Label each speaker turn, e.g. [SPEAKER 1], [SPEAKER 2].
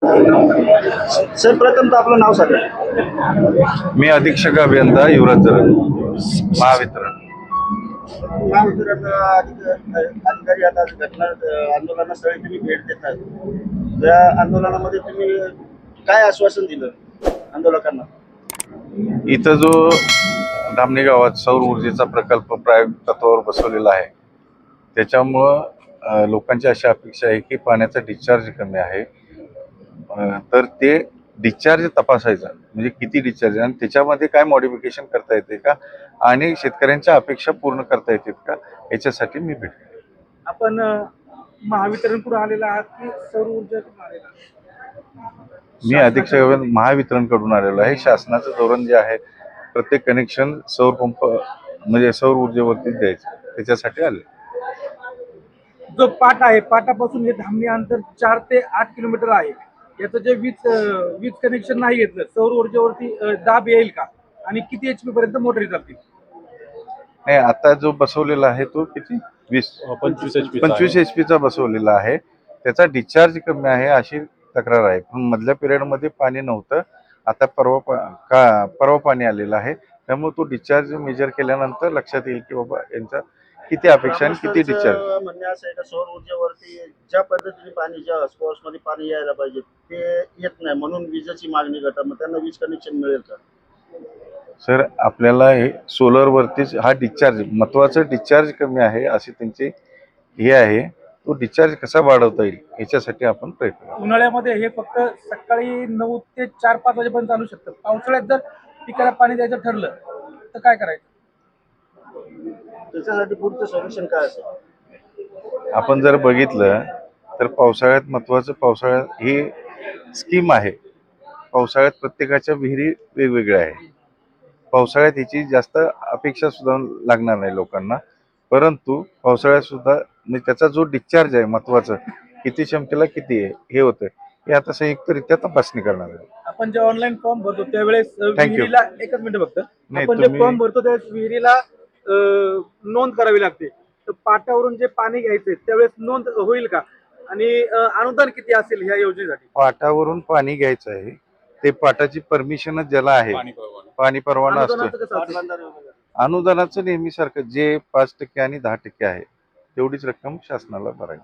[SPEAKER 1] Sir प्रथम आपलं नाव सांगा.
[SPEAKER 2] मी अधीक्षक अभियंता युवराज जरग, महावितरण.
[SPEAKER 1] महावितरण अधिकारी आता घटना आंदोलनास्थळी तुम्ही भेट देतात. या आंदोलनामध्ये तुम्ही काय आश्वासन दिलं आंदोलकांना?
[SPEAKER 2] इथं जो धामणी गावात सौर ऊर्जेचा प्रकल्प प्रायोगिक तत्वावर बसवलेला आहे, त्याच्यामुळं लोकांची अशी अपेक्षा आहे की पाण्याचा डिस्चार्ज कमी आहे, तर ते डिस्चार्ज तपासायचा, म्हणजे किती डिस्चार्ज आणि त्याच्यामध्ये काय मॉडिफिकेशन करता येते का आणि शेतकऱ्यांच्या अपेक्षा पूर्ण करता येतात का, याच्यासाठी मी भेट.
[SPEAKER 3] आपण महावितरणकडून आलेला आहात की सौर ऊर्जेतून आलेला?
[SPEAKER 2] मी अधीक्षक महावितरणकडून आलेलो आहे. शासनाचं धोरण जे आहे, प्रत्येक कनेक्शन सौर पंप म्हणजे सौर ऊर्जेवरतीच द्यायचं, त्याच्यासाठी आले.
[SPEAKER 3] जो पाट आहे, पाटापासून हे धामणी अंतर 4 ते 8 किलोमीटर आहे. याचं जे वीज कनेक्शन नाही घेतलं, सौर ऊर्जेवरती दाब येईल का आणि किती HP पर्यंत मोटरी चालतील?
[SPEAKER 2] नाही, आता जो बसवलेला आहे तो किती 25 HP चा बसवलेला आहे. त्याचा डिस्चार्ज कमी आहे अशी तक्रार आहे. पण मधल्या पिरियडमध्ये पाणी नव्हतं, आता परवा पाणी आलेलं आहे, त्यामुळे तो डिस्चार्ज मेजर केल्यानंतर लक्षात येईल की बाबा यांचा किती अपेक्षा आणि किती डिस्चार्ज.
[SPEAKER 1] म्हणणे असं आहे का सौर ऊर्जेवरती ज्या पद्धतीने पाणी ज्या स्पोर्ट्स मध्ये पाणी यायला पाहिजे ते येत नाही, म्हणून विजेची मागणी करतात, मग त्यांना वीज कनेक्शन मिळेल का?
[SPEAKER 2] सर, आपल्याला हे सोलरवरतीच हा डिस्चार्ज महत्वाचं, डिस्चार्ज कमी आहे अशी त्यांची हे आहे. तो डिस्चार्ज कसा वाढवता येईल याच्यासाठी आपण प्रयत्न करू.
[SPEAKER 3] उन्हाळ्यामध्ये हे फक्त सकाळी 9 ते 4-5 वाजेपर्यंत चालू शकतं. पावसाळ्यात जर पिकाला पाणी द्यायचं ठरलं तर काय करायचं?
[SPEAKER 1] त्याच्यासाठी पुढचं सोल्युशन काय असेल?
[SPEAKER 2] आपण जर बघितलं तर पावसाळ्यात महत्वाचं, पावसाळ्यात ही स्कीम आहे. पावसाळ्यात प्रत्येकाच्या विहिरी वेगवेगळ्या आहे. पावसाळ्यात ह्याची जास्त अपेक्षा सुद्धा लागणार नाही लोकांना, परंतु पावसाळ्यात सुद्धा म्हणजे त्याचा जो डिस्चार्ज आहे महत्वाचं, किती क्षमतेला किती आहे हे होतं, हे आता संयुक्तरित्या तपासणी करणार आहे.
[SPEAKER 3] आपण जे ऑनलाईन फॉर्म भरतो त्यावेळेस विहिरीला एकच मिनिट बघतो.
[SPEAKER 2] नाही,
[SPEAKER 3] आपण जे
[SPEAKER 2] तुम्ही-
[SPEAKER 3] फॉर्म भरतो त्यावेळेस विहिरीला नोंद करावी लागते. तर पाटावरून जे पाणी घ्यायचे त्यावेळेस नोंद होईल का आणि अनुदान किती असेल ह्या योजनेसाठी?
[SPEAKER 2] पाटावरून पाणी घ्यायचं आहे, ते पाटाची परमिशनच ज्याला आहे, पाणी परवाना असतो.
[SPEAKER 3] अनुदानाचं कसं असेल?
[SPEAKER 2] अनुदानाचं नेहमीसारखं जे 5% आणि 10% आहे तेवढीच रक्कम शासनाला भरायची.